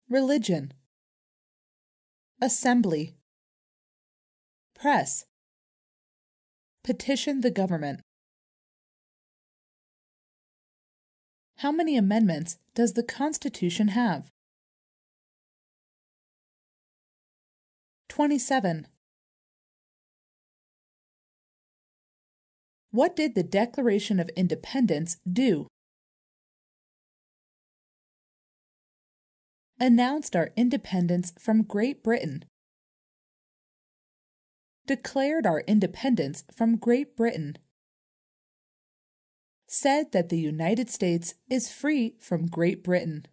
religion, assembly, press, petition the government. How many amendments does the Constitution have? 27. What did the Declaration of Independence do? Announced our independence from Great Britain. Declared our independence from Great Britain. Said that the United States is free from Great Britain.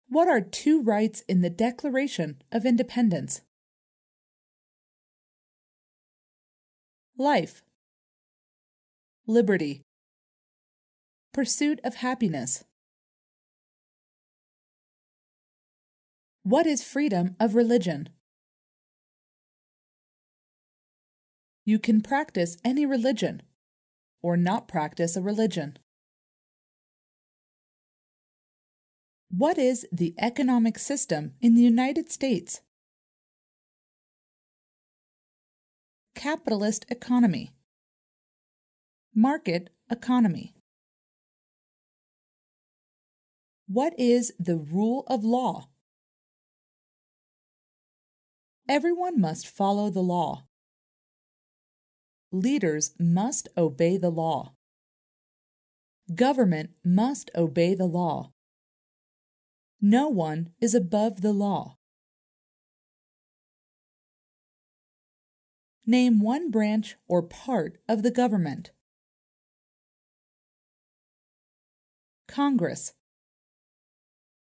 What are two rights in the Declaration of Independence? Life, liberty, pursuit of happiness. What is freedom of religion? You can practice any religion, or not practice a religion. What is the economic system in the United States? Capitalist economy. Market economy. What is the rule of law? Everyone must follow the law. Leaders must obey the law. Government must obey the law. No one is above the law. Name one branch or part of the government. Congress,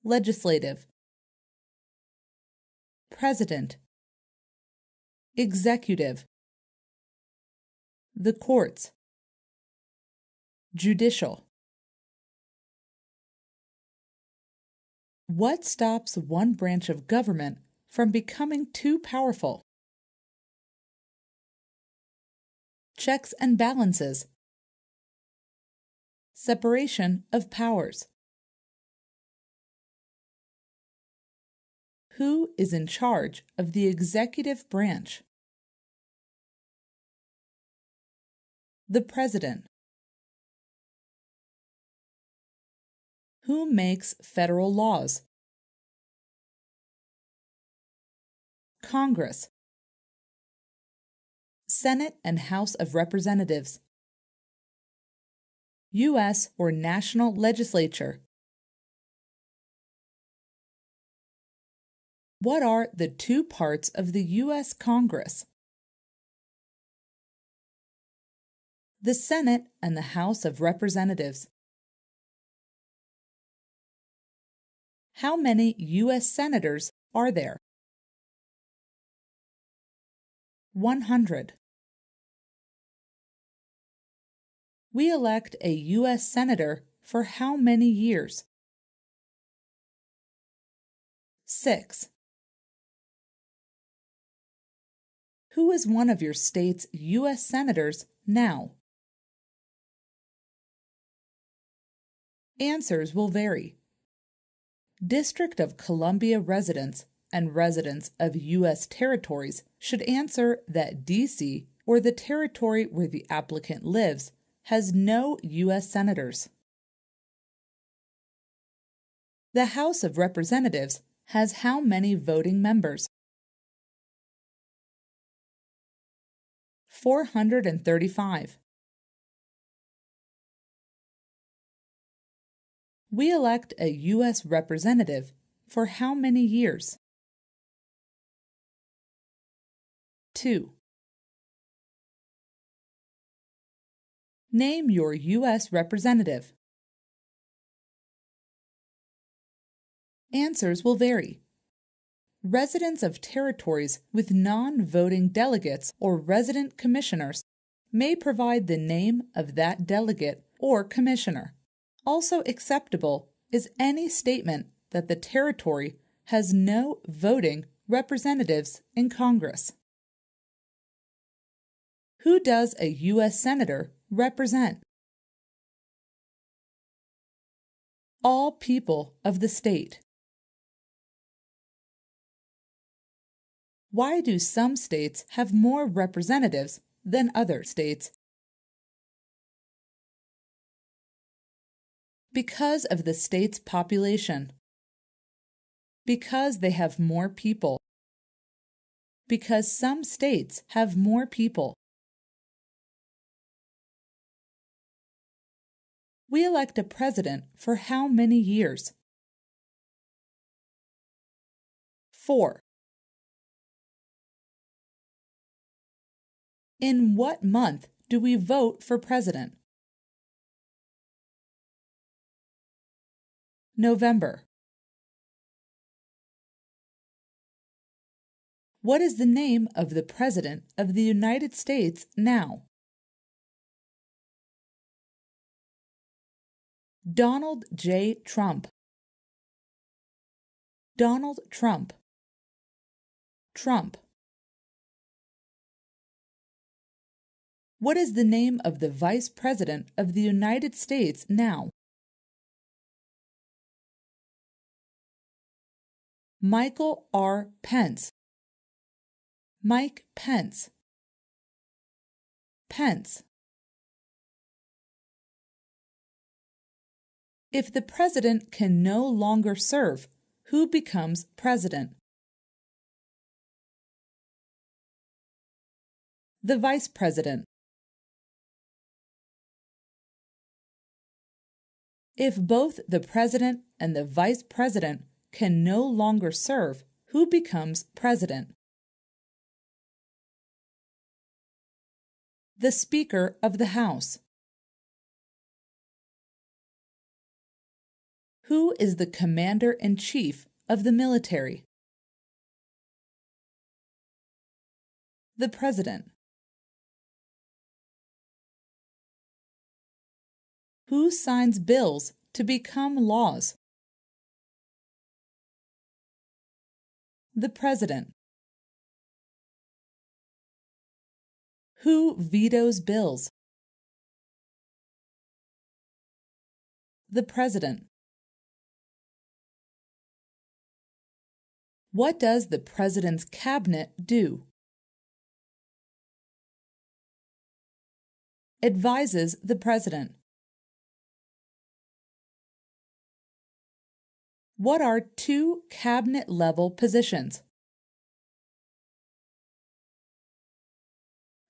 legislative, president, executive, the courts, judicial. What stops one branch of government from becoming too powerful? Checks and balances. Separation of powers. Who is in charge of the executive branch? The President. Who makes federal laws? Congress. Senate and House of Representatives. U.S. or national legislature. What are the two parts of the U.S. Congress? The Senate and the House of Representatives. How many U.S. senators are there? 100. We elect a U.S. senator for how many years? 6. Who is one of your state's U.S. senators now? Answers will vary. District of Columbia residents and residents of U.S. territories should answer that D.C. or the territory where the applicant lives has no U.S. senators. The House of Representatives has how many voting members? 435. We elect a U.S. representative for how many years? 2. Name your U.S. representative. Answers will vary. Residents of territories with non-voting delegates or resident commissioners may provide the name of that delegate or commissioner. Also acceptable is any statement that the territory has no voting representatives in Congress. Who does a U.S. Senator represent? All people of the state. Why do some states have more representatives than other states? Because of the state's population. Because they have more people. Because some states have more people. We elect a president for how many years? 4. In what month do we vote for president? November. What is the name of the President of the United States now? Donald J. Trump. Donald Trump. Trump. What is the name of the Vice President of the United States now? Michael R. Pence. Mike Pence. Pence. If the president can no longer serve, who becomes president? The vice president. If both the president and the vice president can no longer serve, who becomes president? The Speaker of the House. Who is the Commander-in-Chief of the military? The President. Who signs bills to become laws? The President. Who vetoes bills? The President. What does the President's cabinet do? Advises the President. What are two cabinet-level positions?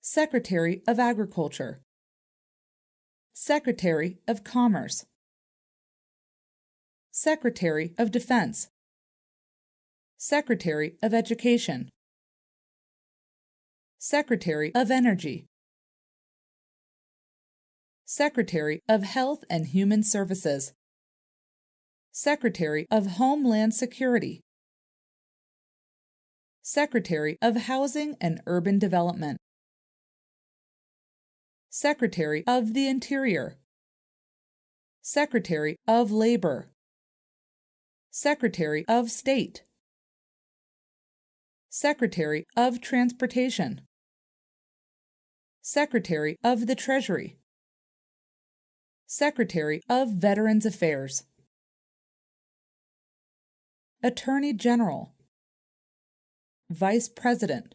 Secretary of Agriculture. Secretary of Commerce. Secretary of Defense. Secretary of Education. Secretary of Energy. Secretary of Health and Human Services. Secretary of Homeland Security. Secretary of Housing and Urban Development. Secretary of the Interior. Secretary of Labor. Secretary of State. Secretary of Transportation. Secretary of the Treasury. Secretary of Veterans Affairs. Attorney General. Vice President.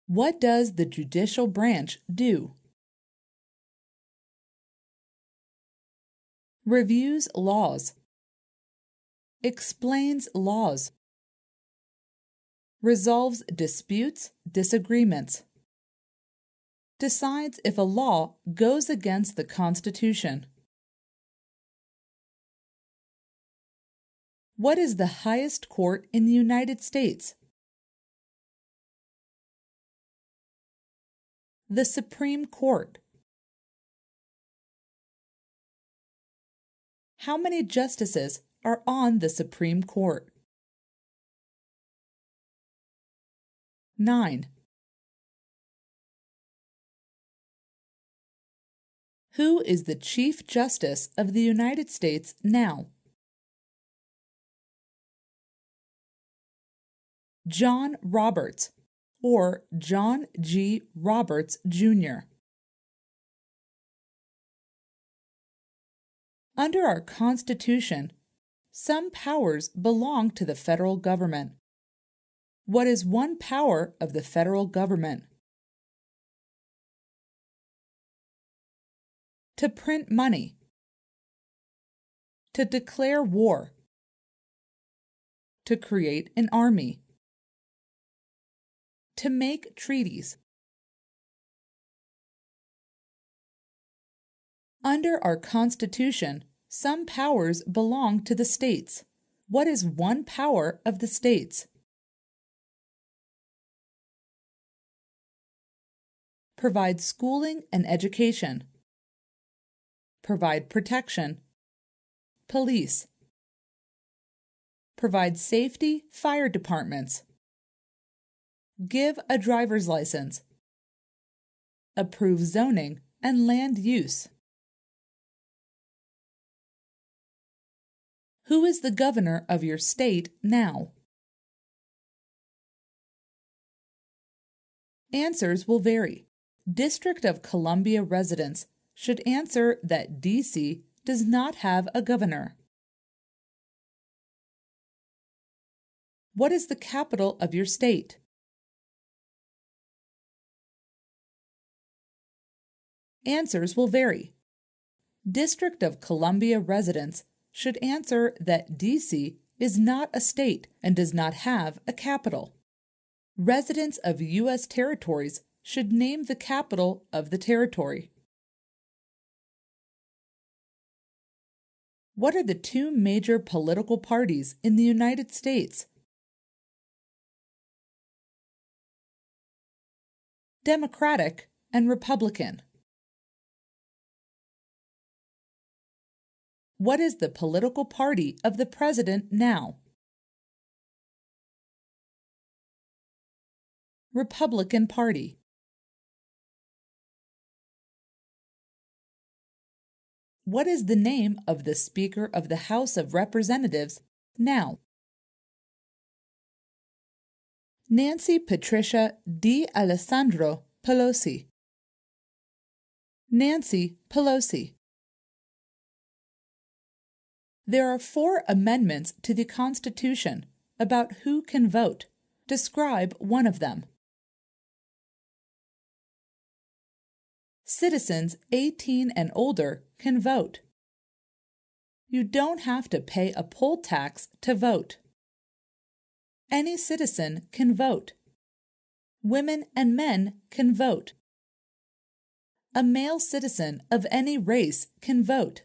What does the judicial branch do? Reviews laws. Explains laws. Resolves disputes, disagreements. Decides if a law goes against the Constitution. What is the highest court in the United States? The Supreme Court. How many justices are on the Supreme Court? 9. Who is the Chief Justice of the United States now? John Roberts, or John G. Roberts, Jr. Under our Constitution, some powers belong to the federal government. What is one power of the federal government? To print money. To declare war. To create an army. To make treaties. Under our Constitution, some powers belong to the states. What is one power of the states? Provide schooling and education. Provide protection. Police. Provide safety, fire departments. Give a driver's license. Approve zoning and land use. Who is the governor of your state now? Answers will vary. District of Columbia residents should answer that D.C. does not have a governor. What is the capital of your state? Answers will vary. District of Columbia residents should answer that D.C. is not a state and does not have a capital. Residents of U.S. territories should name the capital of the territory. What are the two major political parties in the United States? Democratic and Republican. What is the political party of the president now? Republican Party. What is the name of the Speaker of the House of Representatives now? Nancy Patricia D'Alessandro Pelosi. Nancy Pelosi. There are 4 amendments to the Constitution about who can vote. Describe one of them. Citizens 18 and older can vote. You don't have to pay a poll tax to vote. Any citizen can vote. Women and men can vote. A male citizen of any race can vote.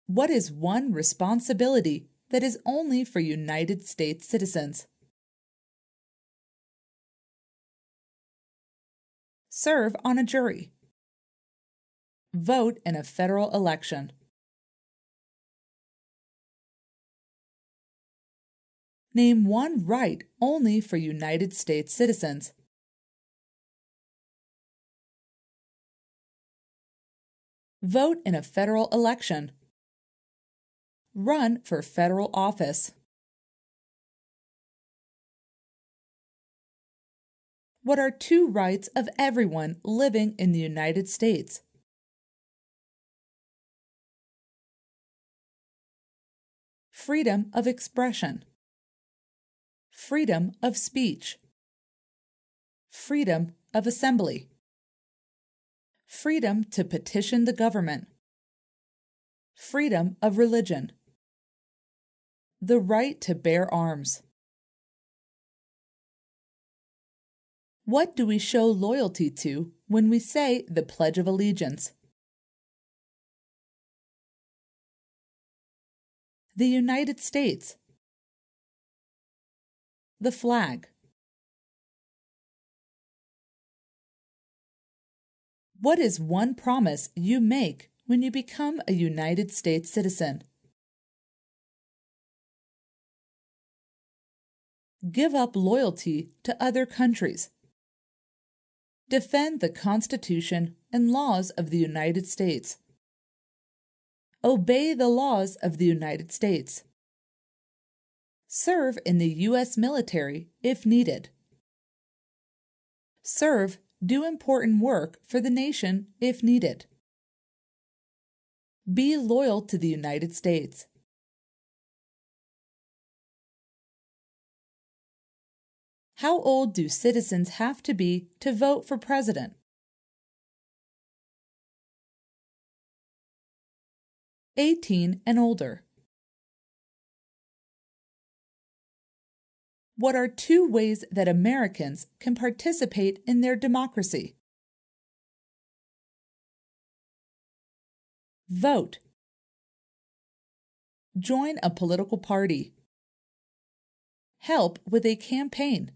What is one responsibility that is only for United States citizens? Serve on a jury. Vote in a federal election. Name one right only for United States citizens. Vote in a federal election. Run for federal office. What are 2 rights of everyone living in the United States? Freedom of expression. Freedom of speech. Freedom of assembly. Freedom to petition the government. Freedom of religion. The right to bear arms. What do we show loyalty to when we say the Pledge of Allegiance? The United States. The flag. What is one promise you make when you become a United States citizen? Give up loyalty to other countries. Defend the Constitution and laws of the United States. Obey the laws of the United States. Serve in the U.S. military if needed. Serve do important work for the nation if needed. Be loyal to the United States. How old do citizens have to be to vote for president? 18 and older. What are two ways that Americans can participate in their democracy? Vote. Join a political party. Help with a campaign.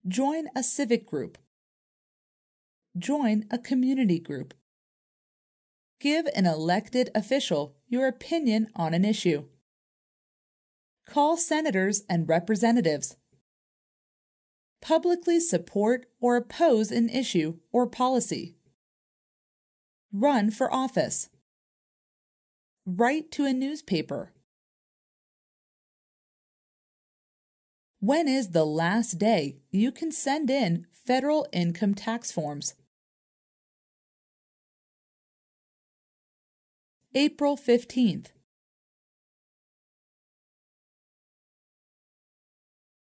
Join a civic group. Join a community group. Give an elected official your opinion on an issue. Call senators and representatives. Publicly support or oppose an issue or policy. Run for office. Write to a newspaper. When is the last day you can send in federal income tax forms? April 15th.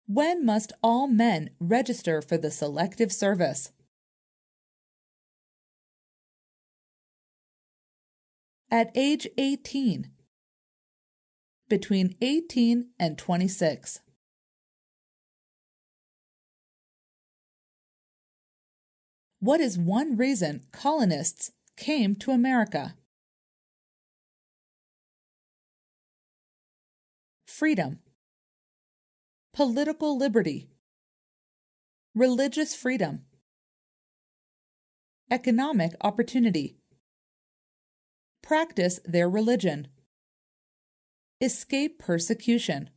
When must all men register for the Selective Service? At age 18. Between 18 and 26. What is one reason colonists came to America? Freedom. Political liberty. Religious freedom. Economic opportunity. Practice their religion. Escape persecution.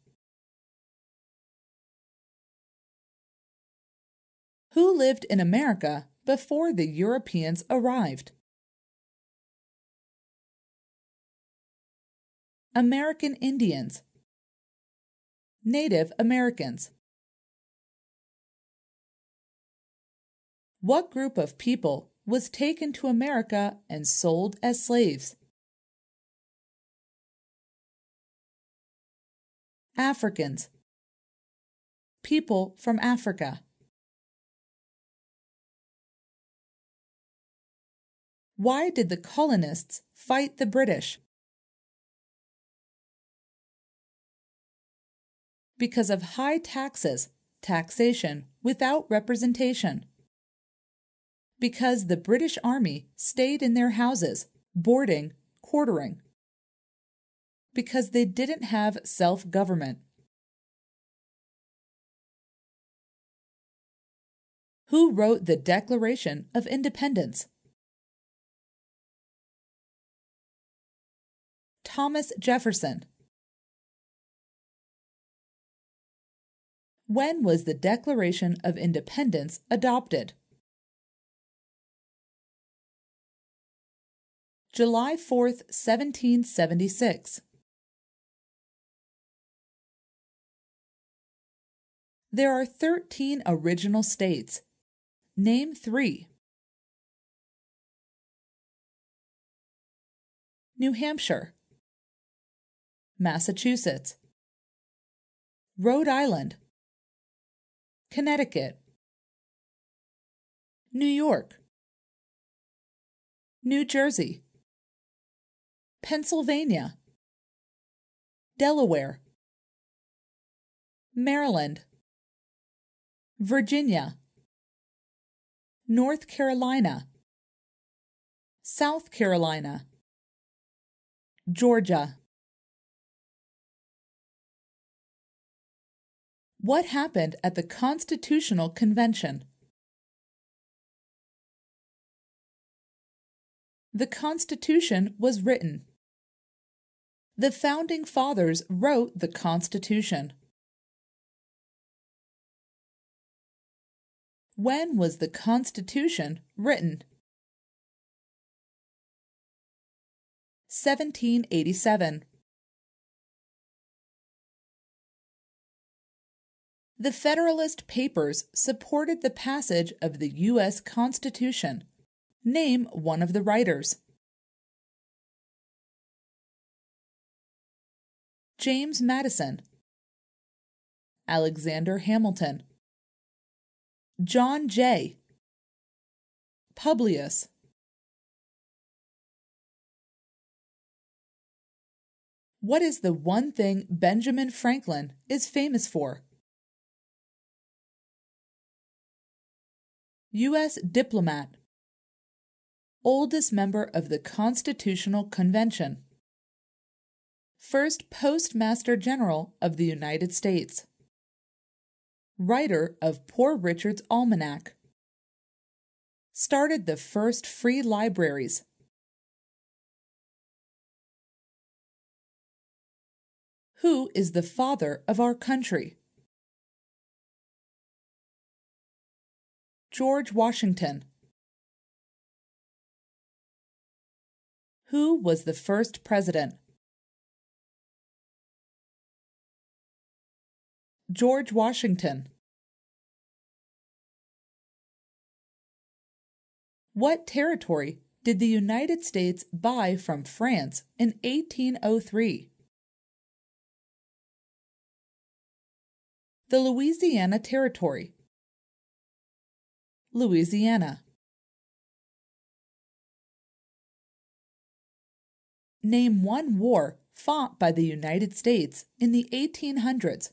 Who lived in America before the Europeans arrived? American Indians. Native Americans. What group of people was taken to America and sold as slaves? Africans. People from Africa. Why did the colonists fight the British? Because of high taxes, taxation without representation. Because the British Army stayed in their houses, boarding, quartering. Because they didn't have self-government. Who wrote the Declaration of Independence? Thomas Jefferson. When was the Declaration of Independence adopted? July 4th, 1776. There are 13 original states. Name 3. New Hampshire. Massachusetts. Rhode Island. Connecticut. New York. New Jersey. Pennsylvania. Delaware. Maryland. Virginia. North Carolina. South Carolina. Georgia. What happened at the Constitutional Convention? The Constitution was written. The Founding Fathers wrote the Constitution. When was the Constitution written? 1787. The Federalist Papers supported the passage of the U.S. Constitution. Name one of the writers. James Madison, Alexander Hamilton, John Jay, Publius. What is the one thing Benjamin Franklin is famous for? U.S. diplomat, oldest member of the Constitutional Convention, first Postmaster General of the United States, writer of Poor Richard's Almanac, started the first free libraries. Who is the father of our country? George Washington. Who was the first president? George Washington. What territory did the United States buy from France in 1803? The Louisiana Territory. Louisiana. Name one war fought by the United States in the 1800s.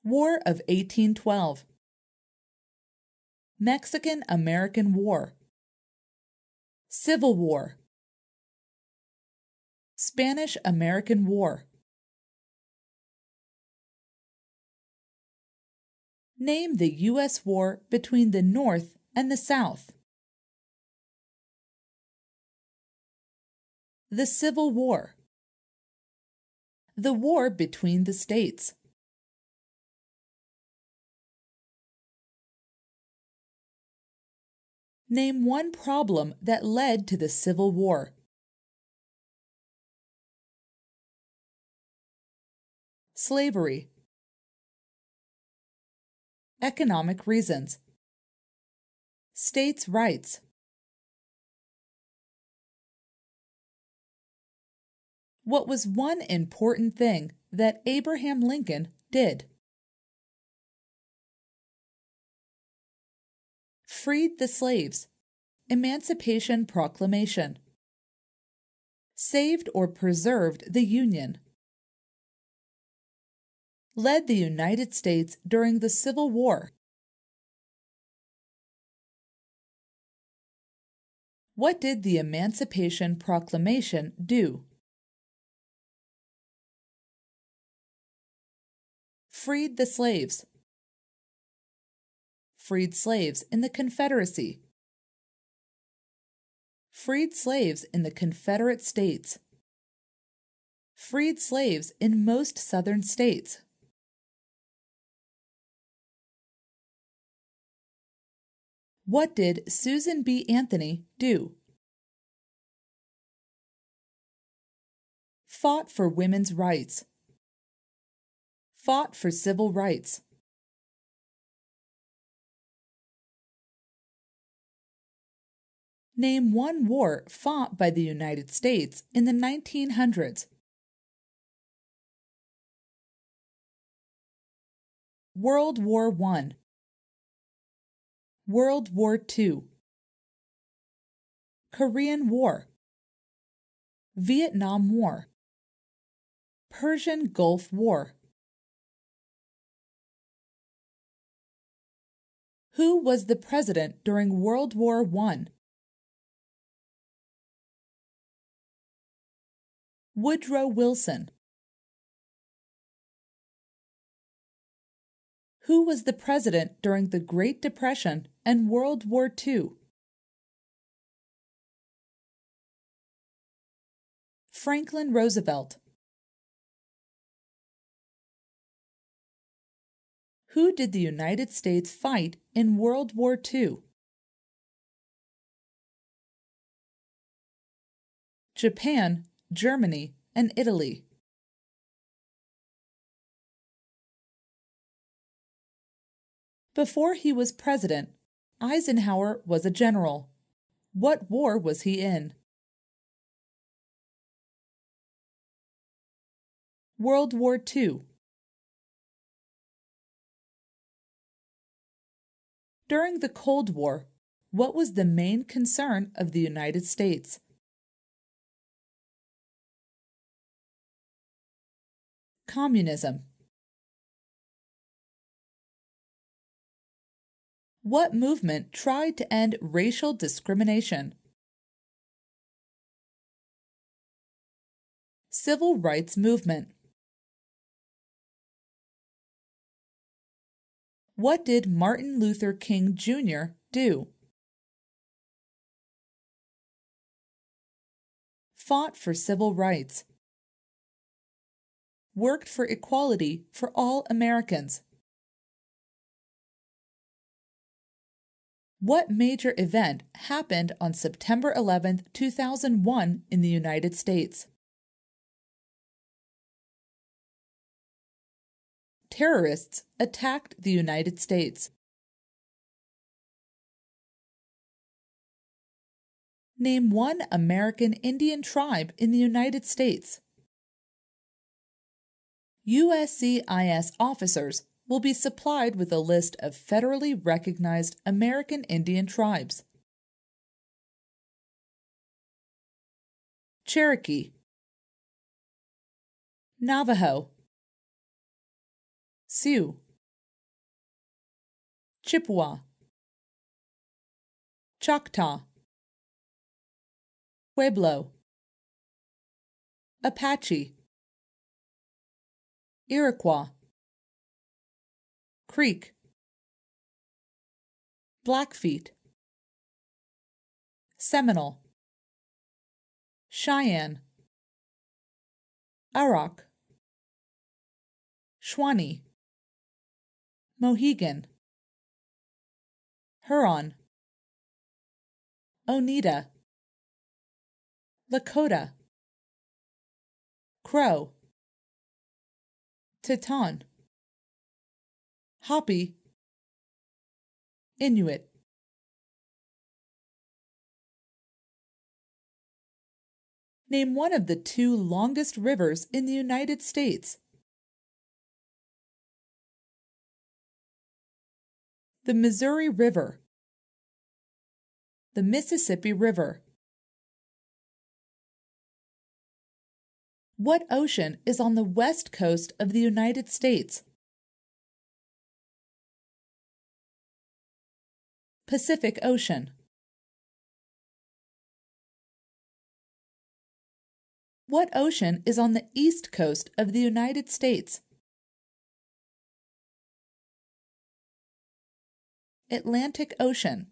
War of 1812. Mexican-American War. Civil War. Spanish-American War. Name the U.S. war between the North and the South. The Civil War. The war between the states. Name one problem that led to the Civil War. Slavery. Economic reasons. States' rights. What was one important thing that Abraham Lincoln did? Freed the slaves. Emancipation Proclamation. Saved or preserved the Union. Led the United States during the Civil War. What did the Emancipation Proclamation do? Freed the slaves. Freed slaves in the Confederacy. Freed slaves in the Confederate States. Freed slaves in most southern states. What did Susan B. Anthony do? Fought for women's rights. Fought for civil rights. Name one war fought by the United States in the 1900s. World War I. World War II. Korean War. Vietnam War. Persian Gulf War. Who was the president during World War I? Woodrow Wilson. Who was the president during the Great Depression and World War II? Franklin Roosevelt. Who did the United States fight in World War II? Japan, Germany, and Italy. Before he was president, Eisenhower was a general. What war was he in? World War II. During the Cold War, what was the main concern of the United States? Communism. What movement tried to end racial discrimination? Civil rights movement. What did Martin Luther King Jr. do? Fought for civil rights. Worked for equality for all Americans. What major event happened on September 11, 2001 in the United States? Terrorists attacked the United States. Name one American Indian tribe in the United States. USCIS officers will be supplied with a list of federally recognized American Indian tribes. Cherokee, Navajo, Sioux, Chippewa, Choctaw, Pueblo, Apache, Iroquois, Creek, Blackfeet, Seminole, Cheyenne, Arak, Shawnee, Mohegan, Huron, Oneida, Lakota, Crow, Teton, Hopi, Inuit. Name one of the two longest rivers in the United States. The Missouri River, the Mississippi River. What ocean is on the west coast of the United States? Pacific Ocean. What ocean is on the east coast of the United States? Atlantic Ocean.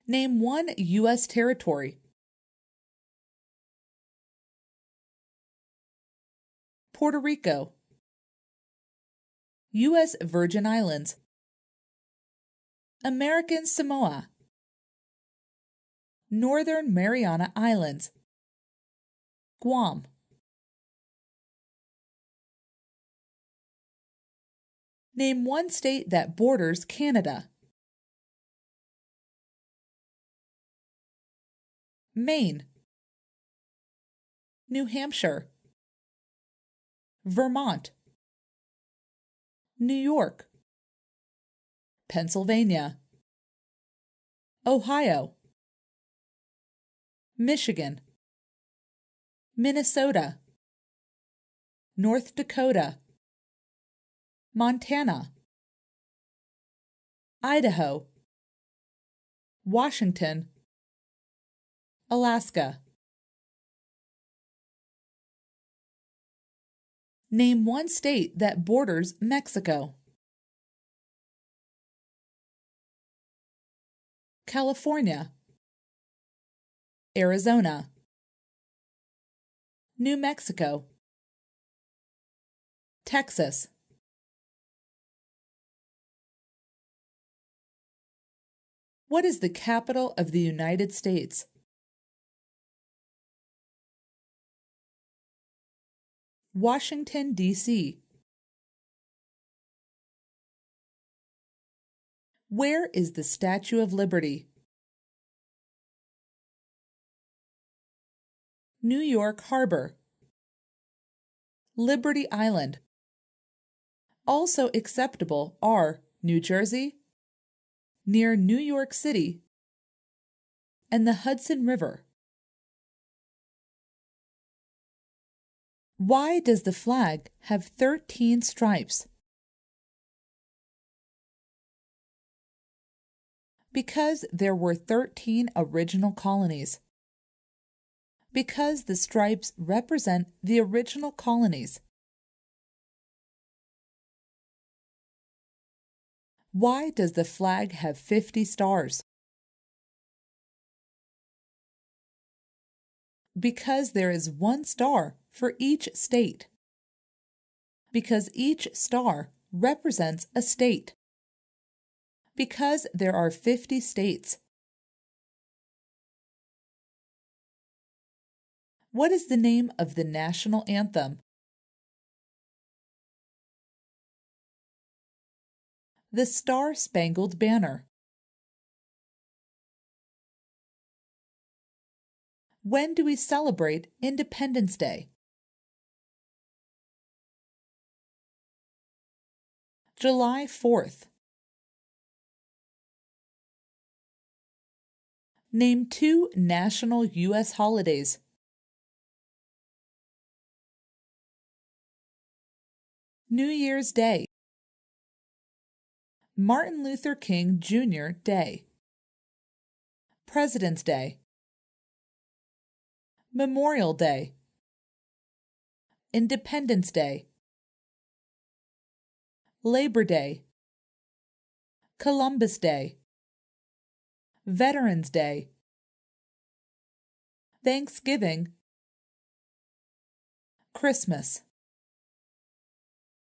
Name one U.S. territory. Puerto Rico, U.S. Virgin Islands, American Samoa, Northern Mariana Islands, Guam. Name one state that borders Canada. Maine, New Hampshire, Vermont, New York, Pennsylvania, Ohio, Michigan, Minnesota, North Dakota, Montana, Idaho, Washington, Alaska. Name one state that borders Mexico. California, Arizona, New Mexico, Texas. What is the capital of the United States? Washington, D.C. Where is the Statue of Liberty? New York Harbor. Liberty Island. Also acceptable are New Jersey, near New York City, and the Hudson River. Why does the flag have 13 stripes? Because there were 13 original colonies. Because the stripes represent the original colonies. Why does the flag have 50 stars? Because there is one star for each state. Because each star represents a state. Because there are 50 states. What is the name of the national anthem? The Star-Spangled Banner. When do we celebrate Independence Day? July 4th. Name 2 national U.S. holidays. New Year's Day. Martin Luther King Jr. Day. President's Day. Memorial Day. Independence Day. Labor Day. Columbus Day. Veterans Day. Thanksgiving. Christmas.